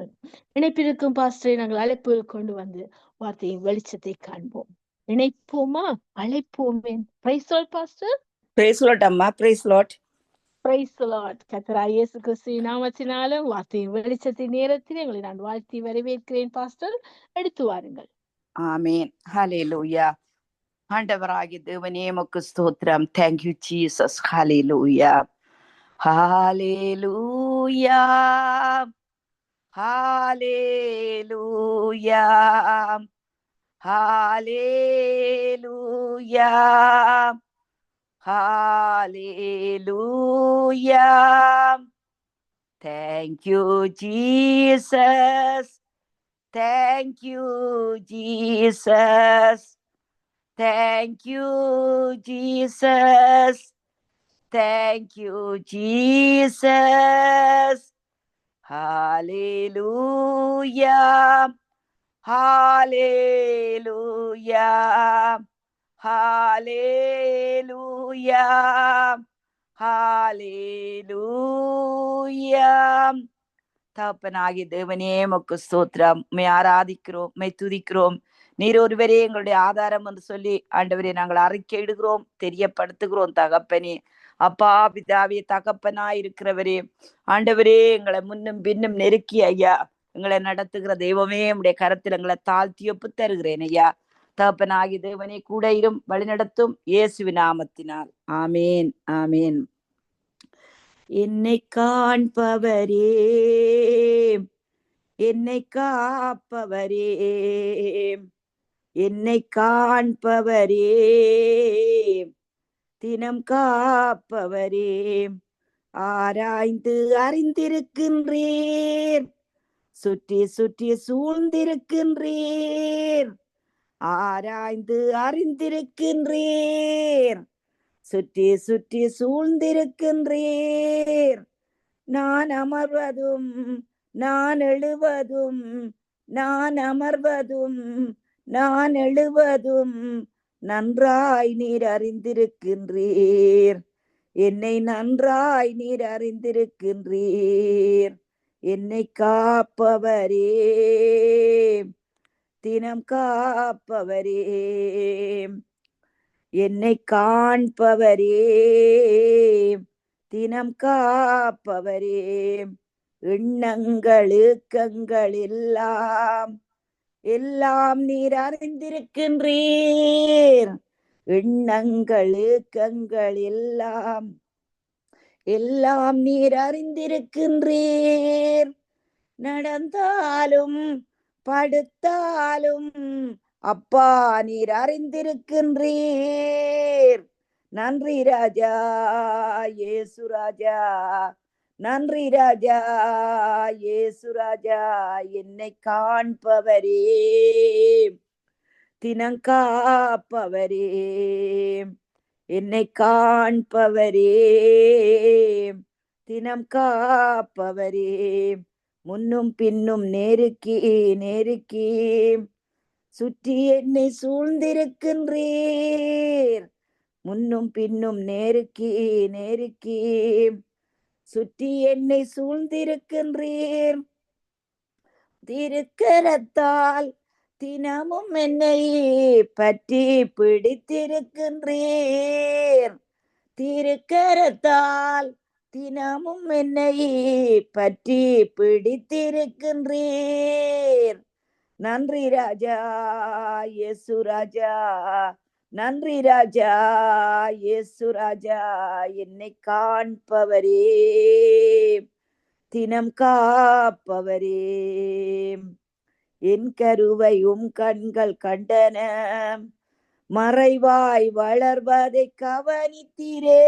வாருங்கள். இணைப்பிருக்கும் பாஸ்டரை நாங்கள் அழைப்பு கொண்டு வந்து வார்த்தையின் வெளிச்சத்தை காண்போம். இணைப்போமா? அழைப்போமே. Praise lord pastor. Praise lord அம்மா. Praise lord. Praise lord. கர்த்தராகிய இயேசு கிறிஸ்துவின் நாமத்தினாலும் வார்த்தையின் வெளிச்சத்தின் நேரத்தில் உங்களை நான் வாழ்த்தி வரவேற்கிறேன் பாஸ்டர். எடுத்து வாருங்கள். ஆமேன். ஹல்லேலூயா. ஆண்டவராகிய தேவனே உமக்கு ஸ்தோத்திரம். Thank you Jesus. Hallelujah. Hallelujah. Hallelujah. Hallelujah. Hallelujah. Thank you Jesus. Thank you Jesus. Thank you Jesus. Thank you Jesus. Hallelujah. Hallelujah. Hallelujah. Hallelujah. தகப்பனாகிய தேவனே உமக்கு ஸ்தோத்திரம். உம்மை ஆராதிக்கிறோம், உம்மை துதிக்கிறோம். நீர் ஒருவரே எங்களுடைய ஆதாரம் என்று சொல்லி ஆண்டவரே நாங்கள் அறிக்கையிடுகிறோம், தெரியப்படுத்துகிறோம். தகப்பனே, அப்பா பிதாவே, தகப்பனாய் இருக்கிறவரே, ஆண்டவரே எங்களை முன்னும் பின்னும் நெருக்கி ஐயா எங்களை நடத்துகிற தெய்வமே, உம்முடைய கரத்தில் எங்களை தாழ்த்தி ஒப்பு தருகிறேன் ஐயா. தகப்பனாகிய தேவனே கூட இரும், வழிநடத்தும் இயேசுவின் நாமத்தினால். ஆமேன். ஆமேன். என்னை காண்பவரே, என்னை காப்பவரே, என்னை காண்பவரே, தினம் காப்பவரே, ஆராய்ந்து அறிந்திருக்கின்றீர், சுற்றி சுற்றி சூழ்ந்திருக்கின்றீர், ஆராய்ந்து அறிந்திருக்கின்றீர், சுற்றி சுற்றி சூழ்ந்திருக்கின்றீர். நான் அமர்வதும் நான் எழுவதும், நான் அமர்வதும் நான் எழுவதும் நன்றாய் நீர் அறிந்திருக்கின்றீர், என்னை நன்றாய் நீர் அறிந்திருக்கின்றீர். என்னை காப்பவரே, தினம் காப்பவரே, என்னை காண்பவரே, தினம் காப்பவரே, எண்ணங்கள் ஏக்கங்கள் எல்லாம் எல்லாம் நீர் அறிந்திருக்கின்றீர். எண்ணங்கள் ஏக்கங்கள் எல்லாம் எல்லாம் நீர் அறிந்திருக்கின்றீர். நடந்தாலும் படுத்தாலும் அப்பா நீர் அறிந்திருக்கின்றீர். நன்றி ராஜா இயேசு ராஜா, நன்றி ராஜா இயேசு ராஜா. என்னை காண்பவரே, தினம் காப்பவரே, என்னை காண்பவரே, தினம் காப்பவரே, முன்னும் பின்னும் நெருக்கி நெருக்கி சுற்றி என்னை சூழ்ந்திருக்கின்றீர். முன்னும் பின்னும் நெருக்கி நெருக்கி சுற்றி என்னை சூழ்ந்திருக்கின்றீர். திருக்கரத்தால் தினமும் என்னை பற்றி பிடித்திருக்கின்றீர். திருக்கரத்தால் தினமும் என்னை பற்றி பிடித்திருக்கின்றீர். நன்றி ராஜா இயேசு ராஜா, நன்றி ராஜா இயேசு ராஜா. என்னை காண்பவரே, தினம் காப்பவரே, என் கருவையும் கண்கள் கண்டன, மறைவாய் வளர்வதை கவனித்தீரே.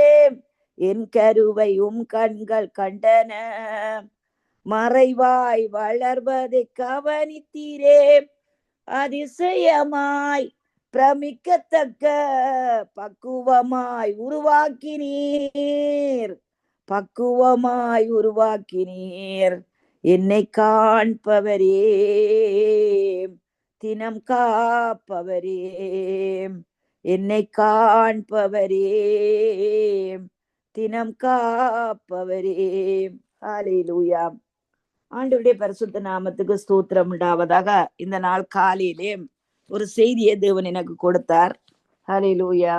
என் கருவையும் கண்கள் கண்டன, மறைவாய் வளர்வதை கவனித்தீரே. அதிசயமாய் பிரமிக்கத்தக்க பக்குவமாய் உருவாக்கினீர், பக்குவமாய் உருவாக்கினீர். என்னை காண்பவரே, தினம் காப்பவரே, என்னை காண்பவரே, தினம் காப்பவரே. ஹல்லேலூயா. ஆண்டவருடைய பரிசுத்த நாமத்துக்கு ஸ்தோத்திரம் உண்டாவதாக. இந்த நாள் காலையிலே ஒரு செய்தியை தேவன் எனக்கு கொடுத்தார். ஹல்லேலூயா.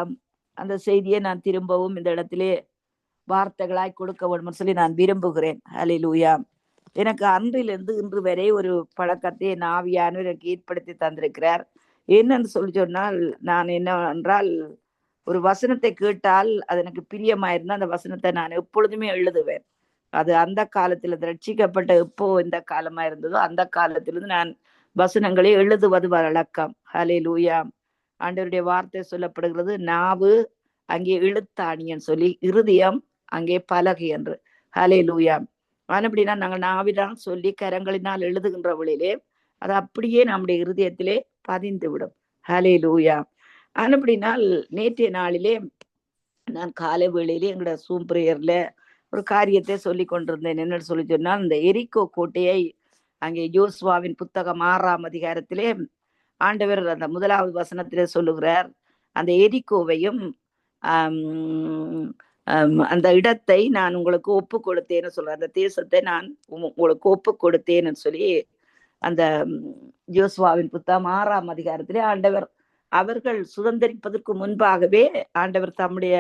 அந்த செய்தியை நான் திரும்பவும் இந்த இடத்திலே வார்த்தைகளாய் கொடுக்க வேண்டும் சொல்லி நான் விரும்புகிறேன். ஹல்லேலூயா. எனக்கு அன்றிலிருந்து இன்று வரை ஒரு பழக்கத்தை என் ஆவியானவர் எனக்கு ஏற்படுத்தி தந்திருக்கிறார். என்னன்னு சொல்லி சொன்னால், நான் என்னவென்றால் ஒரு வசனத்தை கேட்டால் அது எனக்கு பிரியமாயிருந்தா அந்த வசனத்தை நான் எப்பொழுதுமே எழுதுவேன். அது அந்த காலத்துல ரட்சிக்கப்பட்ட எப்போ இந்த காலமா இருந்ததோ அந்த காலத்திலிருந்து நான் வசனங்களை எழுதுவது வழக்கம். ஹல்லேலூயா. ஆண்டவருடைய வார்த்தை சொல்லப்படுகிறது, நாவு அங்கே எழுத்தாணின்னு சொல்லி, இருதயம் அங்கே பலகை என்று. ஹல்லேலூயா. அப்படின்னா நாங்கள் நாவினால் சொல்லி கரங்களினால் எழுதுகின்ற வழியிலே அது அப்படியே நம்முடைய இருதயத்திலே பதிந்து விடும். ஹல்லேலூயா. அப்படினால் நேற்றைய நாளிலே நான் காலை வேளையிலே எங்களோட சூம் பிரேயர்ல ஒரு காரியத்தை சொல்லி கொண்டிருந்தேன். என்னன்னு சொல்லி சொன்னால், இந்த எரிகோ கோட்டையை அங்கே யோசுவாவின் புத்தகம் 6ஆம் அதிகாரத்திலே ஆண்டவர் அந்த 1வது வசனத்திலே சொல்லுகிறார், அந்த எரிகோவையும் அந்த இடத்தை நான் உங்களுக்கு ஒப்பு கொடுத்தேன்னு சொல்ற, அந்த தேசத்தை நான் உங்களுக்கு ஒப்பு கொடுத்தேன்னு சொல்லி அந்த யோசுவாவின் புத்தகம் 6ஆம் அதிகாரத்திலே ஆண்டவர் அவர்கள் சுதந்திரிப்பதற்கு முன்பாகவே ஆண்டவர் தம்முடைய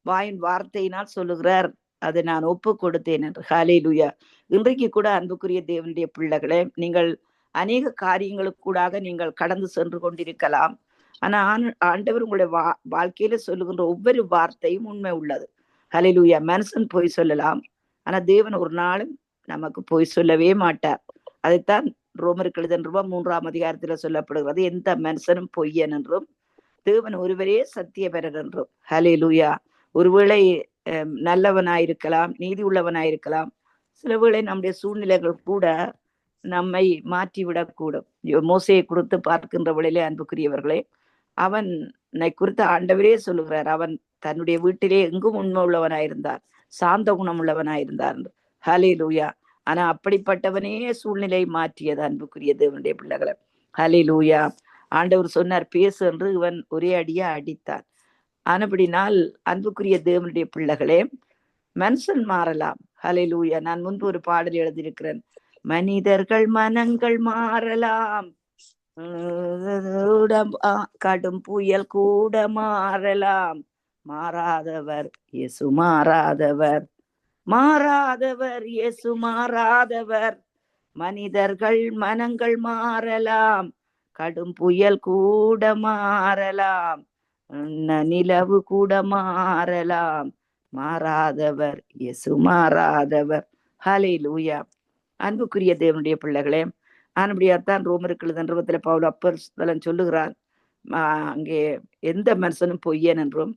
வாயின் வார்த்தையினால் சொல்லுகிறார், அதை நான் ஒப்பு கொடுத்தேன் என்று. ஹல்லேலூயா. இன்றைக்கு கூட அன்புக்குரிய தேவனுடைய பிள்ளைகளே, நீங்கள் அநேக காரியங்களுக்கூடாக நீங்கள் கடந்து சென்று கொண்டிருக்கலாம். ஆனா ஆண்டவர் உங்களுடைய வாழ்க்கையில சொல்லுகின்ற ஒவ்வொரு வார்த்தையும் உண்மை உள்ளது. ஹல்லேலூயா. மனுஷன் பொய் சொல்லலாம், ஆனா தேவன் ஒரு நாளும் நமக்கு பொய் சொல்லவே மாட்டார். அதைத்தான் ரோமருக்கு எழுதின 3ஆம் அதிகாரத்துல சொல்லப்படுகிறது, எந்த மனுஷனும் பொய்யன் என்றும் தேவன் ஒருவரே சத்தியபரர் என்றும். ஹல்லேலூயா. ஒருவேளை நல்லவனாயிருக்கலாம், நீதி உள்ளவனாயிருக்கலாம், சில வேளை நம்முடைய சூழ்நிலைகள் கூட நம்மை மாற்றிவிடக்கூடும். மோசையை குறித்து பார்க்கின்ற வேளையிலே அன்புக்குரியவர்களே, அவனை குறித்து ஆண்டவரே சொல்லுகிறார், அவன் தன்னுடைய வீட்டிலே எங்கும் உண்மை உள்ளவனாயிருந்தார், சாந்த குணம் உள்ளவனாயிருந்தார். ஹல்லேலூயா. ஆனா அப்படிப்பட்டவனே சூழ்நிலை மாற்றியது அன்புக்குரிய தேவனுடைய பிள்ளைகளை. ஹல்லேலூயா. ஆண்டவர் சொன்னார் பேசு என்று, இவன் ஒரே அடியா அடித்தான். ஆனபடினால் அன்புக்குரிய தேவனுடைய பிள்ளைகளே, மனுஷன் மாறலாம். ஹல்லேலூயா. நான் முன்பு ஒரு பாடல் எழுதியிருக்கிறேன், மனிதர்கள் மனங்கள் மாறலாம், கடும் புயல் கூட மாறலாம், மாறாதவர் இயேசு மாறாதவர், மாறாதவர் இயேசு மாறாதவர். மனிதர்கள் மனங்கள் மாறலாம், கடும் புயல் கூட மாறலாம், நிலவு கூட மாறலாம், மாறாதவர் இயேசு மாறாதவர். ஹல்லேலூயா. அன்புக்குரிய தேவனுடைய பிள்ளைகளே, ஆனபடியாத்தான் ரோமருக்கு எழுதின பவுல் அப்போஸ்தலன் சொல்லுகிறார், அங்கே எந்த மனுஷனும் பொய்யன் என்றும்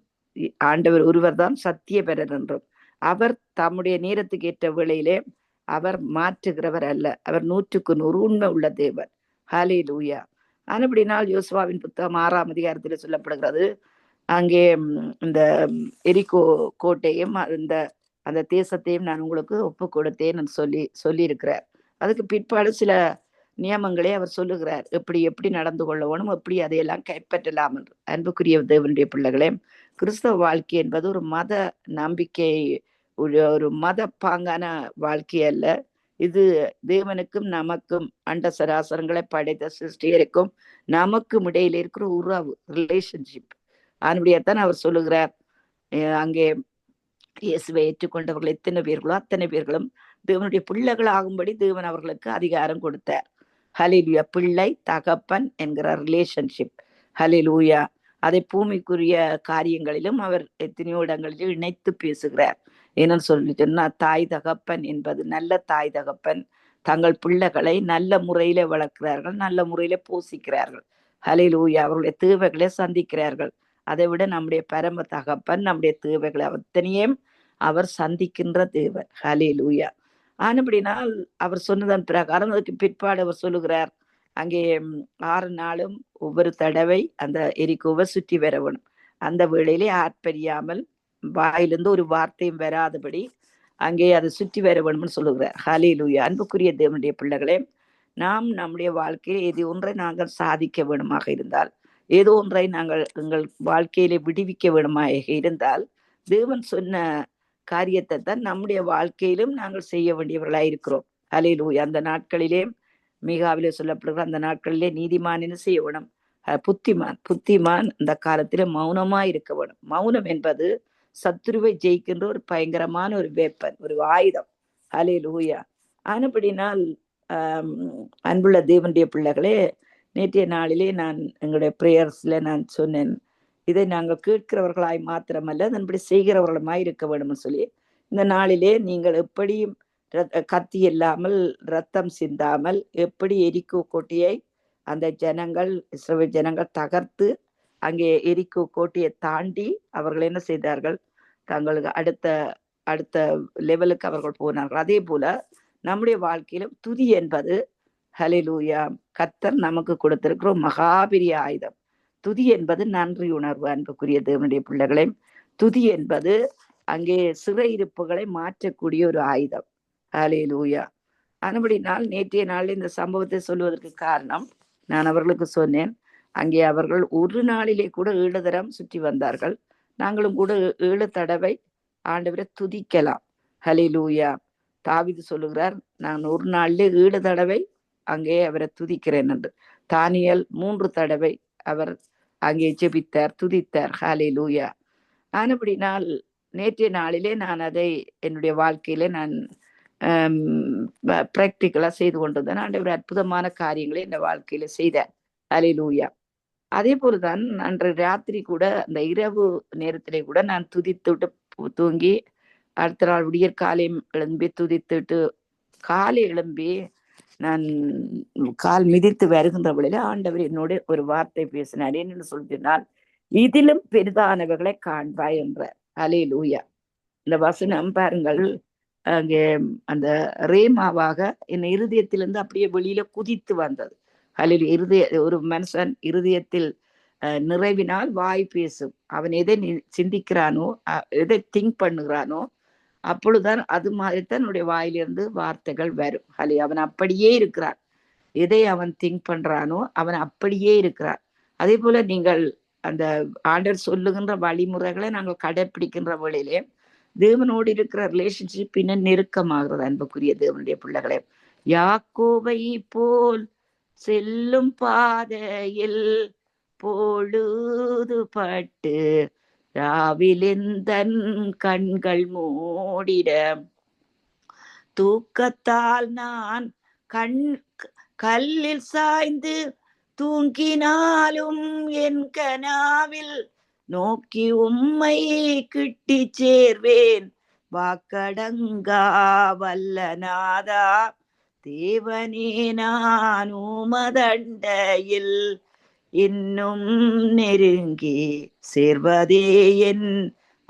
ஆண்டவர் ஒருவர் தான் சத்தியபரர் என்றும். அவர் தம்முடைய நேரத்துக்கு ஏற்ற வேளையிலே அவர் மாற்றுகிறவர் அல்ல, அவர் 100க்கு 100 உண்மை உள்ள தேவன். ஹல்லேலூயா. ஆனபடினால் யோசுவாவின் புத்தகம் 6ஆம் அதிகாரத்தில் சொல்லப்படுகிறது, அங்கே இந்த எரிகோ கோட்டையும் அந்த தேசத்தையும் நான் உங்களுக்கு ஒப்பு கொடுத்தேன்னு சொல்லி இருக்கிறார். அதுக்கு பிற்பாடு சில நியமங்களே அவர் சொல்லுகிறார், எப்படி நடந்து கொள்ளணும், எப்படி அதையெல்லாம் கைப்பற்றலாம் என்று. அன்புக்குரிய தேவனுடைய பிள்ளைகளே, கிறிஸ்தவ வாழ்க்கை என்பது ஒரு மத நம்பிக்கை, ஒரு மத பாங்கான வாழ்க்கை அல்ல. இது தேவனுக்கும் நமக்கும், அண்ட சராசரங்களை படைத்த சிருஷ்டியருக்கும் நமக்கும் இடையில இருக்கிற உறவு, ரிலேஷன்ஷிப். அதனுடையத்தான் அவர் சொல்லுகிறார், அங்கே இயேசுவை ஏற்றுக்கொண்டவர்கள் எத்தனை பேர்களோ அத்தனை பேர்களும் தேவனுடைய பிள்ளைகள் ஆகும்படி தேவன் அவர்களுக்கு அதிகாரம் கொடுத்தார். ஹல்லேலூயா. பிள்ளை தகப்பன் என்கிற ரிலேஷன்ஷிப். ஹல்லேலூயா. அதை பூமிக்குரிய காரியங்களிலும் அவர் எத்தனையோ இடங்களிலும் இணைத்து பேசுகிறார். என்னன்னு சொல்லி சொன்னா, தாய் தகப்பன் என்பது, நல்ல தாய் தகப்பன் தங்கள் பிள்ளைகளை நல்ல முறையில வளர்க்கிறார்கள், நல்ல முறையில போஷிக்கிறார்கள். ஹல்லேலூயா. அவர்களுடைய தேவைகளை சந்திக்கிறார்கள். அதை விட நம்முடைய பரம தகப்பன் நம்முடைய தேவைகளை அத்தனையும் அவர் சந்திக்கின்ற தேவன். ஹல்லேலூயா. ஆனபடினால் அவர் சொன்னதன் பிரகாரம் அதுக்கு பிற்பாடு அவர் சொல்லுகிறார், அங்கே 6 நாளும் ஒவ்வொரு தடவை அந்த எரிகோவை சுற்றி வரணும். அந்த வேளையிலே ஆர்ப்பரியாமல் வாயிலிருந்து ஒரு வார்த்தையும் வராதபடி அங்கே அதை சுற்றி வர வேணும்னு சொல்லுகிறார். ஹல்லேலூயா. அன்புக்குரிய தேவனுடைய பிள்ளைகளே, நாம் நம்முடைய வாழ்க்கையில் ஏதோ ஒன்றை நாங்கள் சாதிக்க வேணுமாக இருந்தால், ஏதோ ஒன்றை நாங்கள் எங்கள் வாழ்க்கையிலே விடுவிக்க வேணுமாக இருந்தால், தேவன் சொன்ன காரியத்தை தான் நம்முடைய வாழ்க்கையிலும் நாங்கள் செய்ய வேண்டியவர்களாக இருக்கிறோம். ஹல்லேலூயா. அந்த நாட்களிலே மீகாவிலே சொல்லப்படுகிற அந்த நாட்களிலே நீதிமான் என்ன செய்ய வேணும்? புத்திமான் அந்த காலத்திலே மௌனமா இருக்க வேணும். மௌனம் என்பது சத்துருவை ஜெயிக்கின்ற ஒரு பயங்கரமான ஒரு வேப்பன், ஒரு ஆயுதம். ஹல்லேலூயா. ஆனபடினால் அன்புள்ள தேவனுடைய பிள்ளைகளே, நேற்றைய நாளிலே நான் எங்களுடைய பிரேயர்ஸ்ல நான் சொன்னேன், இதை நாங்கள் கேட்கிறவர்களாய் மாத்திரமல்ல அதன்படி செய்கிறவர்களுமாய் இருக்க வேண்டும் சொல்லி. இந்த நாளிலே நீங்கள் எப்படியும் கத்தி இல்லாமல் ரத்தம் சிந்தாமல் எப்படி எரிக்கோ கோட்டையை அந்த ஜனங்கள் இஸ்ரவேல் ஜனங்கள் தகர்த்து அங்கே எரிக்கோ கோட்டையை தாண்டி அவர்கள் என்ன செய்தார்கள்? தங்களுக்கு அடுத்த லெவலுக்கு அவர்கள் போனார்கள். அதே போல நம்முடைய வாழ்க்கையிலும் துதி என்பது ஹல்லேலூயா கர்த்தர் நமக்கு கொடுத்திருக்கிற மகாபெரிய ஆயுதம். துதி என்பது நன்றி உணர்வு. அன்புக்குரிய தேவனுடைய பிள்ளைகளே, துதி என்பது அங்கே சிறையிருப்புகளை மாற்றக்கூடிய ஒரு ஆயுதம். ஹல்லேலூயா. அதுபடினால் நேற்றைய நாளில் இந்த சம்பவத்தை சொல்வதற்கு காரணம், நான் அவர்களுக்கு சொன்னேன், அங்கே அவர்கள் ஒரு நாளிலே கூட 7 தரம் சுற்றி வந்தார்கள். நாங்களும் கூட 7 தடவை ஆண்டவரை துதிக்கலாம். ஹல்லேலூயா. தாவீது சொல்லுகிறார், நான் ஒரு நாளிலே 7 தடவை அங்கே அவரை துதிக்கிறேன் என்று. தானியேல் 3 தடவை அவர் அங்கே ஜெபித்தார், துதித்தார். ஹல்லேலூயா. ஆனபடினால் நேற்றைய நாளிலே நான் அதை என்னுடைய வாழ்க்கையில நான் பிராக்டிக்கலா செய்து கொண்டிருந்தேன். ஆண்டவர் அற்புதமான காரியங்களை இந்த வாழ்க்கையில செய்தார். ஹல்லேலூயா. அதே போலதான் அன்று ராத்திரி கூட அந்த இரவு நேரத்திலே கூட நான் துதித்துட்டு தூங்கி அடுத்த நாள் விடியற் காலையும் எழும்பி துதித்துட்டு காலை எழும்பி நான் கால் மிதித்து வருகின்ற வழியில ஆண்டவர் என்னோட ஒரு வார்த்தை பேசினார். என்னன்னு சொல்லினால், இதிலும் பெரிதானவர்களை காண்பாய் என்ற. ஹல்லேலூயா. இந்த வசனம் பாருங்கள், அங்கே அந்த ரேமாவாக என் இருதயத்திலிருந்து அப்படியே வெளியில குதித்து வந்தது. ஹல்லேலூயா. ஒரு மனுஷன் இருதயத்தில் நிறைவினால் வாய் பேசும். அவன் எதை சிந்திக்கிறானோ, எதை திங்க் பண்ணுகிறானோ, அப்பொழுதுதான் அது மாதிரிதான் என்னுடைய வாயிலிருந்து வார்த்தைகள் வரும். அவன் அப்படியே இருக்கிறான். எதை அவன் திங்க் பண்றானோ அவன் அப்படியே இருக்கிறான். அதே போல நீங்கள் அந்த ஆண்டவர் சொல்லுகின்ற வழிமுறைகளை நாங்கள் கடைபிடிக்கின்ற வழியிலே தேவனோடு இருக்கிற ரிலேஷன்ஷிப் இன்னும் நெருக்கமாகிறது. அன்புக்குரிய தேவனுடைய பிள்ளைகளே, யாக்கோபை போல் செல்லும் பாதையில் பொழுது பட்டு ராவிலிந்தன் கண்கள் மூடிட தூக்கத்தால் நான் கல்லில் சாய்ந்து தூங்கினாலும் என் கனாவில் நோக்கி உம்மை கிட்டி சேர்வேன். வாக்கடங்கா வல்லநாதா தேவனே, நான் உமதண்டையில் இன்னும் நெருங்கி சேர்வதே என்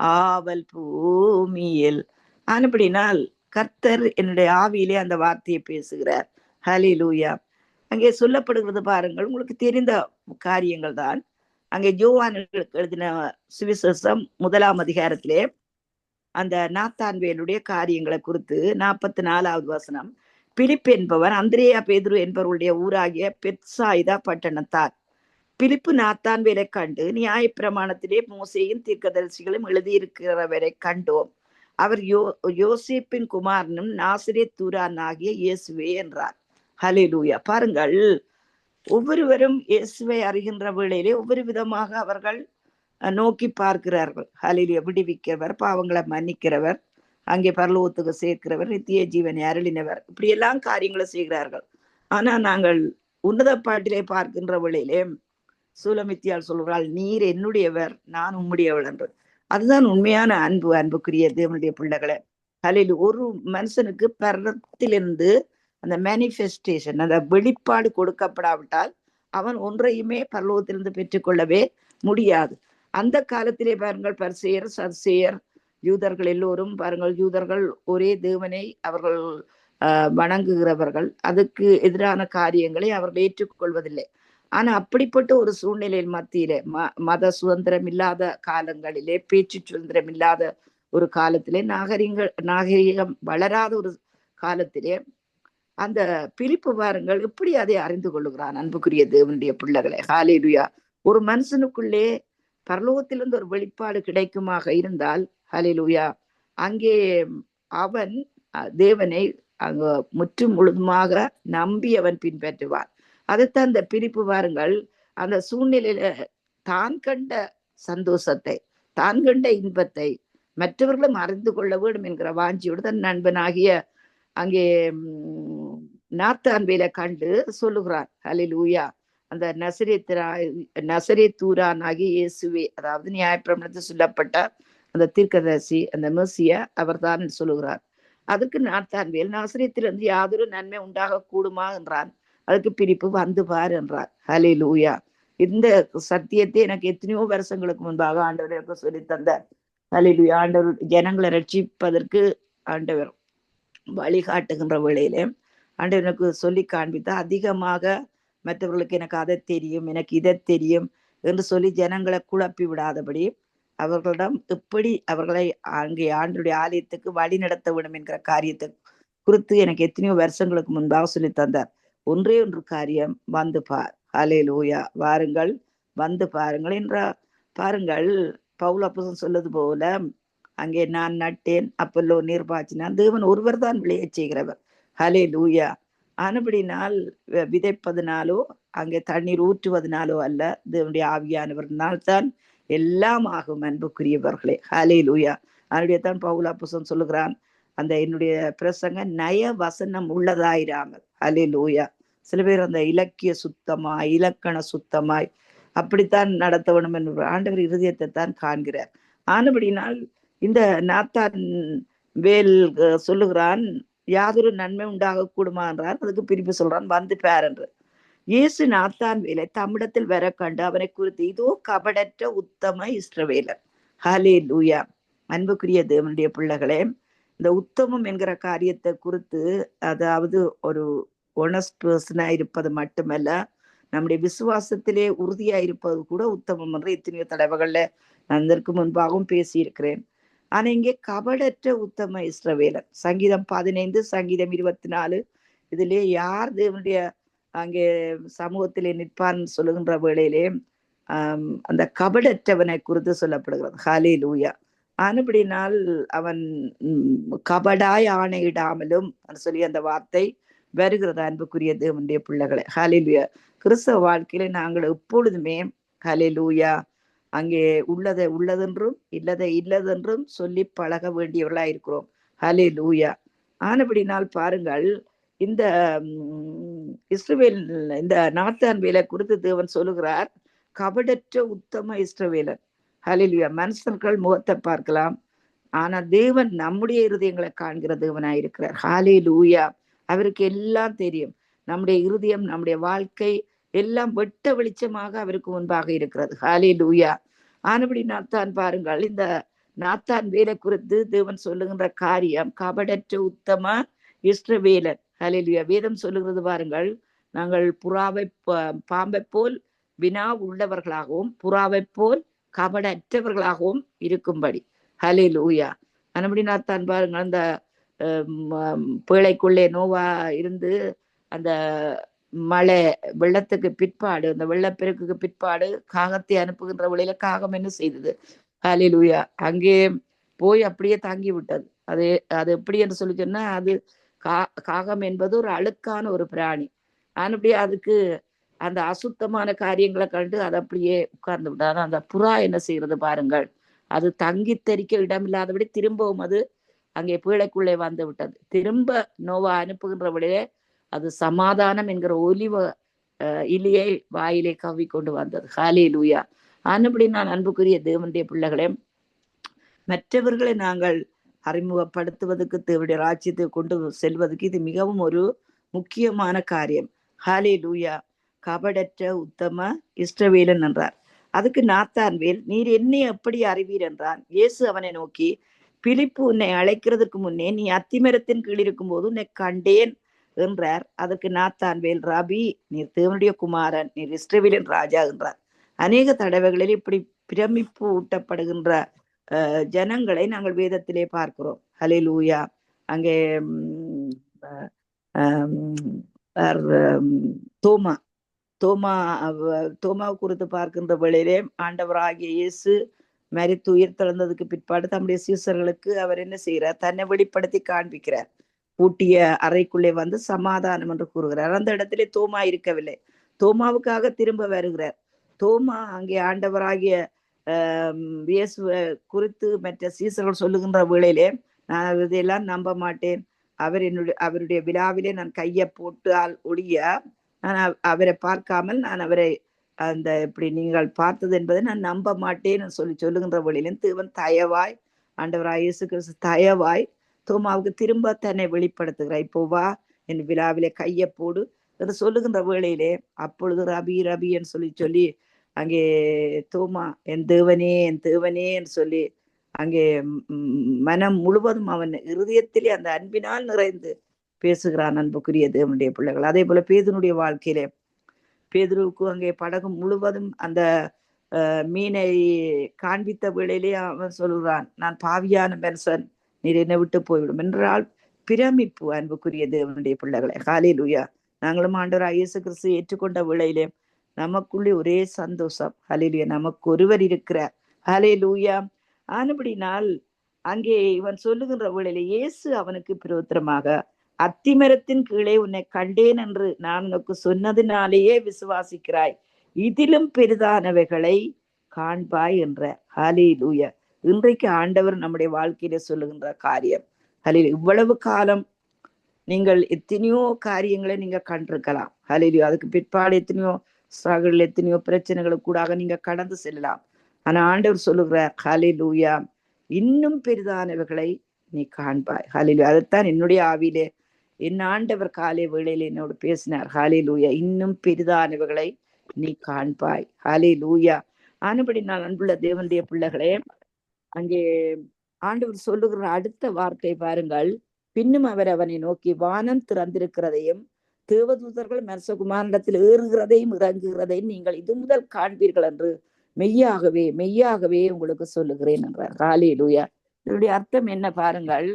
ஆவல் பூமியில். ஆனபடினால் கர்த்தர் என்னுடைய ஆவியிலே அந்த வார்த்தையை பேசுகிறார். ஹல்லேலூயா. அங்கே சொல்லப்படுகிறது பாருங்கள், உங்களுக்கு தெரிந்த காரியங்கள் தான். அங்கே யோவானுக்கு எழுதின சுவிசேஷம் 1ஆம் அதிகாரத்திலே அந்த நாத்தான்வேலுடைய காரியங்களை குறித்து 44வது வசனம், பிலிப்பு என்பவர் அந்திரேயா பேதுரு என்பவருடைய ஊராகிய பெத்சாயிதா பட்டணத்தார். பிலிப்பு நாத்தான்வேலை கண்டு, நியாயப்பிரமாணத்திலே மோசேயும் தீர்க்கதரிசிகளும் எழுதியிருக்கிறவரை கண்டோம். அவர் யோசேப்பின் குமாரனும் நாசரேத் தூரான் ஆகிய இயேசுவே என்றார். ஹல்லேலூயா. பாருங்கள், ஒவ்வொருவரும் இயேசுவை அறிகின்ற வேளையிலே ஒவ்வொரு விதமாக அவர்கள் நோக்கி பார்க்கிறார்கள். ஹல்லேலூயா. விடுவிக்கிறவர், பாவங்களை மன்னிக்கிறவர், அங்கே பரலோகத்துக்கு சேர்க்கிறவர், நித்திய ஜீவனை அருளினவர், இப்படி எல்லாம் காரியங்களை செய்கிறார்கள். ஆனா நாங்கள் உன்னத பாட்டிலே பார்க்கின்ற வேளையிலே சூலமித்தியால் சொல்கிறாள், நீர் என்னுடையவர், நான் உம்முடையவள் என்று. அதுதான் உண்மையான அன்பு. அன்புக்குரிய தேவனுடைய பிள்ளைகளை, ஹல்லேலூயா. ஒரு மனுஷனுக்கு பரத்திலிருந்து அந்த மேனிஃபெஸ்டேஷன், அந்த வெளிப்பாடு கொடுக்கப்படாவிட்டால் அவன் ஒன்றையுமே பரலோகத்திலிருந்து பெற்றுக்கொள்ளவே முடியாது. அந்த காலத்திலே பாருங்கள், பரிசேயர், சதுசேயர், யூதர்கள் எல்லோரும் பாருங்கள், யூதர்கள் ஒரே தேவனை அவர்கள் வணங்குகிறவர்கள். அதுக்கு எதிரான காரியங்களை அவர்கள் ஏற்றுக்கொள்வதில்லை. ஆனா அப்படிப்பட்ட ஒரு சூழ்நிலையில் மத்தியிலே மத சுதந்திரம் இல்லாத காலங்களிலே, பேச்சு சுதந்திரம் இல்லாத ஒரு காலத்திலே, நாகரிகம் வளராத ஒரு காலத்திலே அந்த பிலிப்பு பாருங்கள் எப்படி அதை அறிந்து கொள்ளுகிறான். அன்புக்குரிய தேவனுடைய பிள்ளைகளை, ஹல்லேலூயா. ஒரு மனுஷனுக்குள்ளே பரலோகத்திலிருந்து ஒரு வெளிப்பாடு கிடைக்குமாக இருந்தால், ஹல்லேலூயா, அங்கே அவன் தேவனை அங்க முற்றும் முழுதுமாக நம்பி அவன் பின்பற்றுவான். அதைத்தான் அந்த பிரிப்பு பாருங்கள். அந்த சூழ்நிலையில தான் கண்ட சந்தோஷத்தை, தான் கண்ட இன்பத்தை மற்றவர்களும் அறிந்து கொள்ள வேண்டும் என்கிற வாஞ்சியோடு தன் நண்பனாகிய அங்கே நாத்தான்வேல கண்டு சொல்லுகிறான். ஹல்லேலூயா. அந்த நசரேத்தூரான் ஆகிய இயேசுவே, அதாவது நியாயப்பிரமாணத்தில் சொல்லப்பட்ட அந்த தீர்க்கதரிசி, அந்த மெசிய அவர் தான் சொல்லுகிறார். அதுக்கு நாத்தான்வேல், நசரேத்திலிருந்து யாதொரு நன்மை உண்டாக கூடுமா என்றான். அதுக்கு பிரிப்பு வந்து பார் என்றார். ஹல்லேலூயா. இந்த சத்தியத்தை எனக்கு எத்தனையோ வருஷங்களுக்கு முன்பாக ஆண்டவர் எனக்கு சொல்லி தந்தார். ஹல்லேலூயா. ஆண்டவர் ஜனங்களை ரட்சிப்பதற்கு ஆண்டவர் வழிகாட்டுகின்ற வேளையிலே ஆண்டவர் எனக்கு சொல்லி காண்பித்தா, அதிகமாக மற்றவர்களுக்கு எனக்கு அதை தெரியும், எனக்கு இதை தெரியும் என்று சொல்லி ஜனங்களை குழப்பி விடாதபடி அவர்களிடம் எப்படி அவர்களை அங்கே ஆண்டுடைய ஆலயத்துக்கு வழி நடத்த வேண்டும் என்கிற காரியத்தை குறித்து எனக்கு எத்தனையோ வருஷங்களுக்கு முன்பாக சொல்லி தந்தார். ஒன்றே ஒன்று காரியம், வந்து பார். ஹல்லேலூயா. வாருங்கள், வந்து பாருங்கள் என்ற பாருங்கள். பவுல் அப்போஸ்தலன் சொல்வது போல, அங்கே நான் நட்டேன், அப்பல்லோ நீர் பாய்ச்சினான், தேவன் ஒருவர் தான் விளைய செய்கிறவர். ஹல்லேலூயா. ஆனபடினால் விதைப்பதனாலோ அங்கே தண்ணீர் ஊற்றுவதனாலோ அல்ல, தேவனுடைய ஆவியானவர்னால் தான் எல்லாம் ஆகும் அன்புக்குரியவர்களே. ஹல்லேலூயா. அதனுடைய தான் பவுல் அப்போஸ்தலன் சொல்லுகிறான், அந்த என்னுடைய பிரசங்க நய வசனம் உள்ளதாயிராமல். ஹல்லேலூயா. சில பேர் அந்த இலக்கிய சுத்தமாய், இலக்கண சுத்தமாய் அப்படித்தான் நடத்த வேண்டும் என்று ஆண்டவர் இருதயத்தை தான் காண்கிறார். ஆனபடினால் இந்த நாத்தான் வேல் சொல்லுகிறான், யாதொரு நன்மை உண்டாக கூடுமா என்றார். அதுக்கு பிரிப்பு சொல்றான், வந்து பார் என்று. இயேசு நாத்தான் வேலை தம்மிடத்தில் வர கண்டு அவனை குறித்து, இதோ கபடற்ற உத்தம இஸ்ரவேலர். ஹல்லேலூயா. அன்புக்குரிய தேவனுடைய பிள்ளைகளே, இந்த உத்தமம் என்கிற காரியத்தை குறித்து, அதாவது ஒரு ஒனஸ்ட் பர்சனா இருப்பது மட்டுமல்ல, நம்முடைய விசுவாசத்திலே உறுதியா இருப்பது கூட உத்தமம் என்று எத்தனையோ தடவைகள்ல நான் இதற்கு முன்பாகவும் பேசியிருக்கிறேன். ஆனா இங்கே கபடற்ற உத்தம இஸ்ரவேலர். சங்கீதம் 15, சங்கீதம் 24, இதிலே யார் தேவனுடைய அங்கே சமூகத்திலே நிற்பான் சொல்லுகின்ற வேளையிலே அந்த கபடற்றவனை குறித்து சொல்லப்படுகிறது. ஹல்லேலூயா. ஆனபடினால் அவன் கபடாய் ஆணையிடாமலும் சொல்லி அந்த வார்த்தை வருகிறது. அன்புக்குரிய தேவனுடைய பிள்ளைகளை, ஹல்லேலூயா. கிறிஸ்தவ வாழ்க்கையில நாங்கள் எப்பொழுதுமே ஹல்லேலூயா அங்கே உள்ளதை உள்ளதென்றும் இல்லதை இல்லதென்றும் சொல்லி பழக வேண்டியவர்களா இருக்கிறோம். ஹல்லேலூயா. ஆனபடினால் பாருங்கள், இந்த இஸ்ரவேல், இந்த நாத்தான் வேலை குறித்து தேவன் சொல்லுகிறார், கபடற்ற உத்தம இஸ்ரவேலர். ஹல்லேலூயா. மனுஷர்கள் முகத்தை பார்க்கலாம், ஆனா தேவன் நம்முடைய இருதயங்களை காண்கிற தேவனாயிருக்கிறார். ஹல்லேலூயா. அவருக்கு எல்லாம் தெரியும். நம்முடைய இருதயம், நம்முடைய வாழ்க்கை எல்லாம் வெட்ட வெளிச்சமாக அவருக்கு முன்பாக இருக்கிறது. ஹல்லேலூயா. ஆனபடி நாத்தான் பாருங்கள், இந்த நாத்தான் வேலை குறித்து தேவன் சொல்லுகின்ற காரியம் கபடற்ற உத்தம இஸ்ரவேலர். ஹல்லேலூயா. வேதம் சொல்லுகிறது பாருங்கள், நாங்கள் புறாவை பாம்பை போல் வினா உள்ளவர்களாகவும் புறாவை போல் கபடற்றவர்களாகவும் இருக்கும்படி. ஹல்லேலூயா. ஆனபடி நாத்தான் பாருங்கள், அந்த பேழைக்குள்ளே நோவா இருந்து அந்த மழை வெள்ளத்துக்கு பிற்பாடு, அந்த வெள்ளப்பெருக்குக்கு பிற்பாடு காகத்தை அனுப்புகின்ற வழியில காகம் என்ன செய்தது? ஹல்லேலூயா. அங்கே போய் அப்படியே தாங்கி விட்டது. அது எப்படி என்று சொல்லி சொன்னா, அது காகம் என்பது ஒரு அழுக்கான ஒரு பிராணி. அப்படியே அதுக்கு அந்த அசுத்தமான காரியங்களை கண்டு அது அப்படியே உட்கார்ந்து விட்டாது. அந்த புறா என்ன செய்யறது பாருங்கள், அது தங்கி தெரிக்க இடமில்லாதபடி திரும்பவும் அது அங்கே பீழைக்குள்ளே வந்து விட்டது. திரும்ப நோவா அனுப்புகின்ற வழியே அது சமாதானம் என்கிற ஒலிவ இலியை வாயிலே கவ்வி கொண்டு வந்தது. ஹல்லேலூயா. ஆனபடி நான் அன்புக்குரிய தேவனுடைய பிள்ளைகளே, மற்றவர்களை நாங்கள் அறிமுகப்படுத்துவதற்கு, தேவனுடைய ராஜ்யத்தை கொண்டு செல்வதற்கு இது மிகவும் ஒரு முக்கியமான காரியம். ஹல்லேலூயா. கபடற்ற உத்தம இஸ்ரவேலன் என்றார். அதுக்கு நாத்தான்வேல், நீர் என்னை எப்படி அறிவீர் என்றான். இயேசு அவனை நோக்கி, பிலிப்பு உன்னை அழைக்கிறதுக்கு முன்னே நீ அத்திமரத்தின் கீழ் இருக்கும் போது உன்னை கண்டேன் என்றார். அதற்கு நாத்தான்வேல், ரபி, நீர் தேவனுடைய குமாரன், நீர் இஸ்ரவேலின் ராஜா என்றார். அநேக தடவைகளில் இப்படி பிரமிப்பு ஊட்டப்படுகின்ற ஜனங்களை நாங்கள் வேதத்திலே பார்க்கிறோம். ஹல்லேலூயா. அங்கே தோமா குறித்து பார்க்கின்ற வேளையிலே ஆண்டவராகிய இயேசு மரித்து உயிர் தெழுந்ததுக்கு பிற்பாடு தம்முடைய சீசர்களுக்கு அவர் என்ன செய்கிறார்? தன்னை வெளிப்படுத்தி காண்பிக்கிறார். பூட்டிய அறைக்குள்ளே வந்து சமாதானம் என்று கூறுகிறார். அந்த இடத்திலே தோமா இருக்கவில்லை. தோமாவுக்காக திரும்ப வருகிறார். தோமா அங்கே ஆண்டவராகிய இயேசுவை குறித்து மற்ற சீசர்கள் சொல்லுகின்ற வேளையிலே, நான் இதையெல்லாம் நம்ப மாட்டேன், அவருடைய விழாவிலே நான் கையை போட்டால் ஒழிய நான் அவரை பார்க்காமல் நான் அவரை அந்த இப்படி நீங்கள் பார்த்தது என்பதை நான் நம்ப மாட்டேன்னு சொல்லுகின்ற வழியிலும் தேவன் தயவாய், ஆண்டவராய் இயேசு கிறிஸ்து தயவாய் தோமாவுக்கு திரும்ப தன்னை வெளிப்படுத்துகிறார். இப்போ வா, என் விழாவிலே கையை போடு என்று சொல்லுகின்ற வேளையிலே, அப்பொழுது ரபி ரபி என்று சொல்லி அங்கே தோமா என் தேவனே என் தேவனே என்று சொல்லி அங்கே மனம் முழுவதும் அவன் இருதயத்திலே அந்த அன்பினால் நிறைந்து பேசுகிறான். அன்புக்குரிய தேவனுடைய பிள்ளைகள், அதே போல பேதுனுடைய வாழ்க்கையிலே பேதுருவுக்கு அங்கே படகு முழுவதும் அந்த மீனை காண்பித்த வேளையிலே அவன் சொல்கிறான், நான் பாவியான மனுஷன், நீர் என்னை விட்டு போய்விடும் என்றால் பிரமிப்பு. அன்புக்குரிய தேவனுடைய பிள்ளைகளை, ஹல்லேலூயா. நாங்களும் ஆண்டவராகிய இயேசு கிறிஸ்து ஏற்றுக்கொண்ட வேளையிலே நமக்குள்ளே ஒரே சந்தோஷம். ஹல்லேலூயா, நமக்கு ஒருவர் இருக்கிறார். ஹல்லேலூயா. ஆனபடினால் அங்கே இவன் சொல்லுகின்ற வேளையிலே இயேசு அவனுக்கு பிரயோத்திரமாக, அத்திமரத்தின் கீழே உன்னை கண்டேன் என்று நான் உனக்கு சொன்னதினாலேயே விசுவாசிக்கிறாய், இதிலும் பெரிதானவைகளை காண்பாய் என்ற. ஹல்லேலூயா. இன்றைக்கு ஆண்டவர் நம்முடைய வாழ்க்கையில சொல்லுகின்ற காரியம். ஹல்லேலூயா. இவ்வளவு காலம் நீங்கள் எத்தனையோ காரியங்களை நீங்க கண்டிருக்கலாம். ஹல்லேலூயா. அதுக்கு பிற்பாடு எத்தனையோ ஸ்ட்ரகிள், எத்தனையோ பிரச்சனைகளுக்கு கூடாக நீங்க கடந்து செல்லலாம். ஆனா ஆண்டவர் சொல்லுகிறார், ஹல்லேலூயா, இன்னும் பெரிதானவைகளை நீ காண்பாய். ஹல்லேலூயா. அதைத்தான் என்னுடைய ஆவியிலே என் ஆண்டவர் காலை வேளையில என்னோடு பேசினார். ஹல்லேலூயா, இன்னும் பெரிதானவைகளை நீ காண்பாய். ஹல்லேலூயா. ஆனபடி நான் அன்புள்ள தேவனுடைய பிள்ளைகளே, அங்கே ஆண்டவர் சொல்லுகிற அடுத்த வார்த்தை பாருங்கள். பின்னும் அவர் அவனை நோக்கி, வானம் திறந்திருக்கிறதையும் தேவதூதர்கள் மனுஷகுமாரனிடத்தில் ஏறுகிறதையும் இறங்குகிறதையும் நீங்கள் இது முதல் காண்பீர்கள் என்று மெய்யாகவே மெய்யாகவே உங்களுக்கு சொல்லுகிறேன் என்றார். ஹல்லேலூயா. இதனுடைய அர்த்தம் என்ன பாருங்கள்.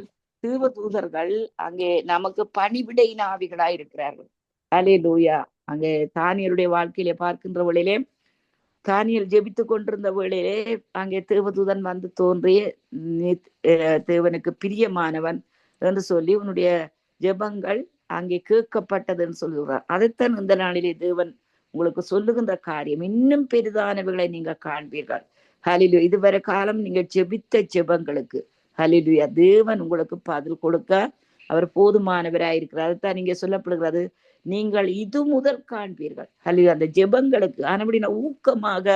தேவதூதர்கள் அங்கே நமக்கு பணிவிடையின் ஆவிகளாய் இருக்கிறார்கள். ஹல்லேலூயா. அங்கே தானியலுடைய வாழ்க்கையிலே பார்க்கின்ற வேளையிலே, தானியல் ஜெபித்து கொண்டிருந்த வேளையிலே அங்கே தேவதூதன் வந்து தோன்றி, தேவனுக்கு பிரியமானவன் என்று சொல்லி உன்னுடைய ஜெபங்கள் அங்கே கேட்கப்பட்டதுன்னு சொல்லுகிறார். அதைத்தான் இந்த நாளிலே தேவன் உங்களுக்கு சொல்லுகின்ற காரியம், இன்னும் பெரிதானவைகளை நீங்க காண்பீர்கள். ஹல்லேலூயா. இதுவரை காலம் நீங்க ஜெபித்த ஜெபங்களுக்கு ஹல்லேலூயா தேவன் உங்களுக்கு பதில் கொடுக்க அவர் போதுமானவராயிருக்கிறார். அதுதான் நீங்க சொல்லப்படுகிறது, நீங்கள் இது முதல் காண்பீர்கள். ஹல்லேலூயா. அந்த ஜெபங்களுக்கு ஆனபடினா ஊக்கமாக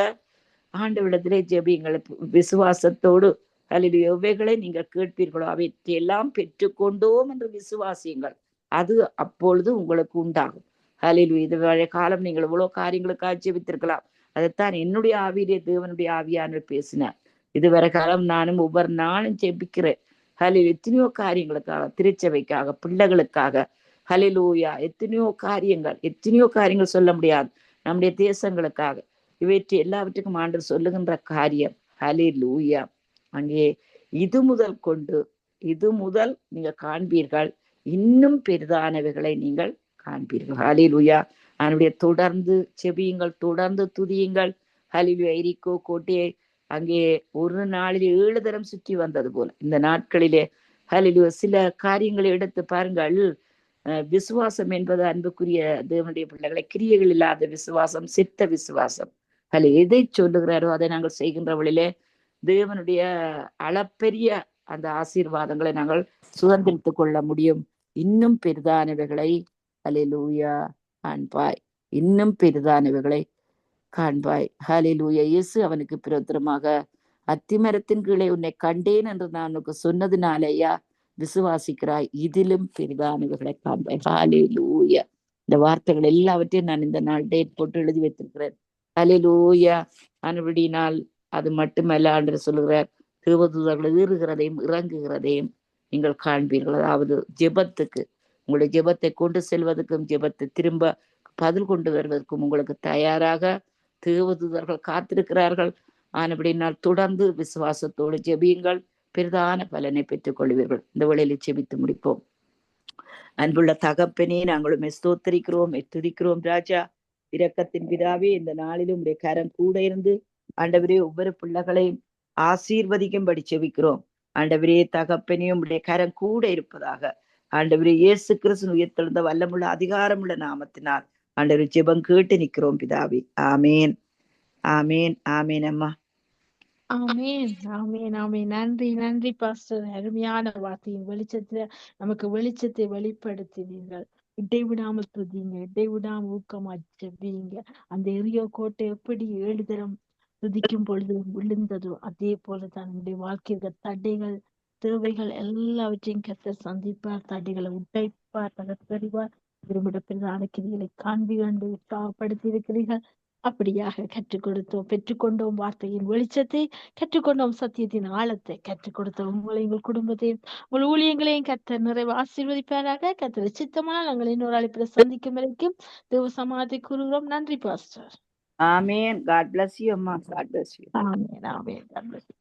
ஆண்டவரிடத்திலே ஜெபியுங்கள் விசுவாசத்தோடு. ஹல்லேலூயா. எவைகளை நீங்க கேட்பீர்களோ அவற்றையெல்லாம் பெற்றுக்கொண்டோம் என்று விசுவாசியுங்கள். அது அப்பொழுது உங்களுக்கு உண்டாகும். ஹல்லேலூயா. இது வரை காலம் நீங்கள் எவ்வளவு காரியங்களுக்காக ஜெபித்திருக்கலாம். அதைத்தான் என்னுடைய ஆவியிலே தேவனுடைய ஆவியானவர் பேசினார். இதுவரை காலம் நானும் ஒவ்வொரு நாளும் ஜெபிக்கிறேன். ஹல்லேலூயா. எத்தனையோ காரியங்களுக்காக, திருச்சபைக்காக, பிள்ளைகளுக்காக. ஹல்லேலூயா. எத்தனையோ காரியங்கள் சொல்ல முடியாது. நம்முடைய தேசங்களுக்காக, இவற்றை எல்லாவற்றுக்கும் ஆண்டவர் சொல்லுகின்ற காரியம். ஹல்லேலூயா. அங்கே இது முதல் நீங்க காண்பீர்கள், இன்னும் பெரிதானவைகளை நீங்கள் காண்பீர்கள். ஹல்லேலூயா. அவனுடைய தொடர்ந்து செபியுங்கள், தொடர்ந்து துதியுங்கள். ஹல்லேலூயா. எரிகோ கோட்டையை அங்கே ஒரு நாளில் 7 தரம் சுற்றி வந்தது போல இந்த நாட்களிலே ஹல்லேலூயா சில காரியங்களை எடுத்து பாருங்கள். விசுவாசம் என்பது அன்புக்குரிய தேவனுடைய பிள்ளைகளை, கிரியைகள் இல்லாத விசுவாசம் செத்த விசுவாசம். எதை சொல்லுகிறாரோ அதை நாங்கள் செய்கின்றவளிலே தேவனுடைய அளப்பெரிய அந்த ஆசீர்வாதங்களை நாங்கள் சுதந்திரித்துக் கொள்ள முடியும். இன்னும் பெரிதானவைகளை ஹல்லேலூயா காண்பாய், இன்னும் பெரிதானவைகளை காண்பாய். ஹல்லேலூயா. இயேசு அவனுக்கு பிரயோத்திரமாக, அத்திமரத்தின் கீழே உன்னை கண்டேன் என்று நான் உனக்கு சொன்னதினாலேயா விசுவாசிக்கிறாய், இதிலும் பெரிதானவைகளை காண்பாய். ஹல்லேலூயா. இந்த வார்த்தைகள் எல்லாவற்றையும் நான் இந்த நாள் டேட் போட்டு எழுதி வைத்திருக்கிறேன். ஹல்லேலூயா. அன்படினால் அது மட்டுமல்ல, ஆண்டவர் சொல்லுகிறார், தேவதூதர்கள் ஏறுகிறதையும் இறங்குகிறதையும் நீங்கள் காண்பீர்கள். அதாவது ஜெபத்துக்கு, உங்களுடைய ஜெபத்தை கொண்டு செல்வதற்கும் ஜெபத்தை திரும்ப பதில் கொண்டு வருவதற்கும் உங்களுக்கு தயாராக தேவதூதர்கள் காத்திருக்கிறார்கள். ஆனபடினால் தொடர்ந்து விசுவாசத்தோடு ஜெபியுங்கள், பெரிதான பலனை பெற்றுக் கொள்வீர்கள். இந்த வேளையில ஜெபித்து முடிப்போம். அன்புள்ள தகப்பனே, நாங்களும் ஸ்தோத்திரிக்கிறோம், துதிக்கிறோம். ராஜா, இரக்கத்தின் பிதாவே, இந்த நாளிலும் உடைய கரம் கூட இருந்து ஆண்டவரே ஒவ்வொரு பிள்ளைகளையும் ஆசீர்வதிக்கும்படி ஜெபிக்கிறோம். ஆண்டவரே தகப்பனே, உடைய கரம் கூட இருப்பதாக. ஆண்டவரே இயேசு கிறிஸ்து உயிர்த்தெழுந்த வல்லமுள்ள அதிகாரமுள்ள நாமத்தினால் ஆண்டவர் ஜெபம் கேட்டு நிற்கிறோம் பிதாவே. ஆமேன், ஆமேன், ஆமேன். அம்மா ஆமேன், ஆமேன், ஆமேன். நன்றி, நன்றி பாஸ்டர். அருமையான வார்த்தையின் வெளிச்சத்துல நமக்கு வெளிச்சத்தை வெளிப்படுத்தினீர்கள். இடைவிடாமல் துதிங்க, இடைவிடாமல் ஊக்கமா ஜெபிங்க. அந்த எரியோ கோட்டை எப்படி 7 தரம் துதிக்கும் பொழுது விழுந்ததோ அதே போலதான் நம்முடைய வாழ்க்கையில தடைகள், தேவைகள் எல்லாவற்றையும் கர்த்தர் சந்திப்பார். தடைகளை உடைப்பார், தகர்த்தறிவார். விரும்பிட பிரதான கிரிகளை காண்பி கண்டு உற்சாகப்படுத்தி இருக்கிறீர்கள். அப்படியாக கற்றுக் கொடுத்தோம், பெற்றுக்கொண்டோம் வார்த்தையின் வெளிச்சத்தை, கற்றுக்கொண்டோம் சத்தியத்தின் ஆழத்தை, கற்றுக் கொடுத்தோம். உங்களை, உங்கள் குடும்பத்தையும், உங்கள் ஊழியங்களையும் கர்த்தர் நிறைவு ஆசீர்வதிப்பாராக. கர்த்தர் சித்தமானால் நாங்கள் இன்னொரு அழைப்பில் சந்திக்கும் வரைக்கும் தேவ சமாதி கூறுகிறோம். நன்றி pastor. Amen. God bless you, அம்மா. God bless you. Amen, amen. God bless you.